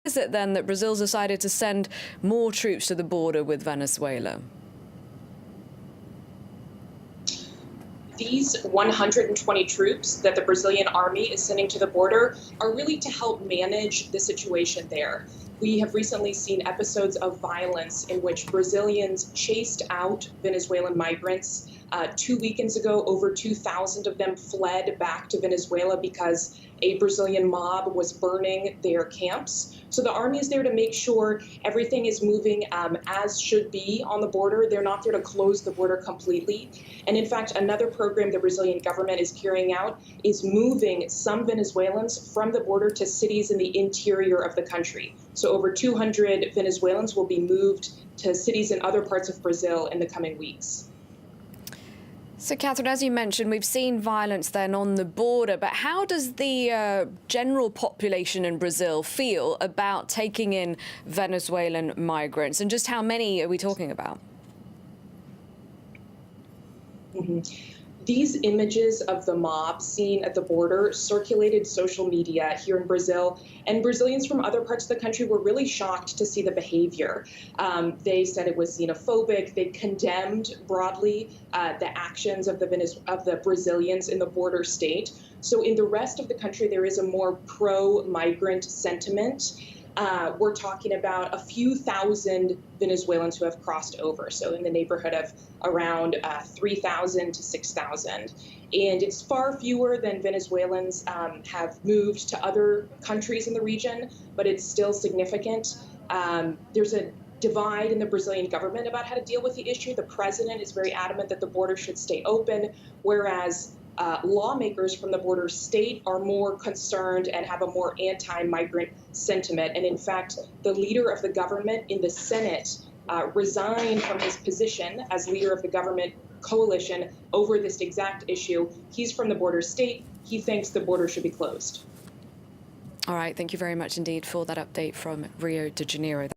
Is it then that Brazil's decided to send more troops to the border with Venezuela? These 120 troops that the Brazilian army is sending to the border are really to help manage the situation there. We have recently seen episodes of violence in which Brazilians chased out Venezuelan migrants. 2 weekends ago, over 2,000 of them fled back to Venezuela because a Brazilian mob was burning their camps. So the army is there to make sure everything is moving as should be on the border. They're not there to close the border completely. And in fact, another program the Brazilian government is carrying out is moving some Venezuelans from the border to cities in the interior of the country. So over 200 Venezuelans will be moved to cities in other parts of Brazil in the coming weeks. So, Catherine, as you mentioned, we've seen violence then on the border, but how does the general population in Brazil feel about taking in Venezuelan migrants, and just how many are we talking about? These images of the mob seen at the border circulated social media here in Brazil, and Brazilians from other parts of the country were really shocked to see the behavior. They said it was xenophobic. They condemned broadly the actions of the Brazilians in the border state. So in the rest of the country, there is a more pro-migrant sentiment. We're talking about a few thousand Venezuelans who have crossed over, so in the neighborhood of around 3,000 to 6,000. And it's far fewer than Venezuelans have moved to other countries in the region, but it's still significant. There's a divide in the Brazilian government about how to deal with the issue. The president is very adamant that the border should stay open, whereas lawmakers from the border state are more concerned and have a more anti-migrant sentiment. And in fact, the leader of the government in the Senate resigned from his position as leader of the government coalition over this exact issue. He's from the border state. He thinks the border should be closed. All right. Thank you very much indeed for that update from Rio de Janeiro.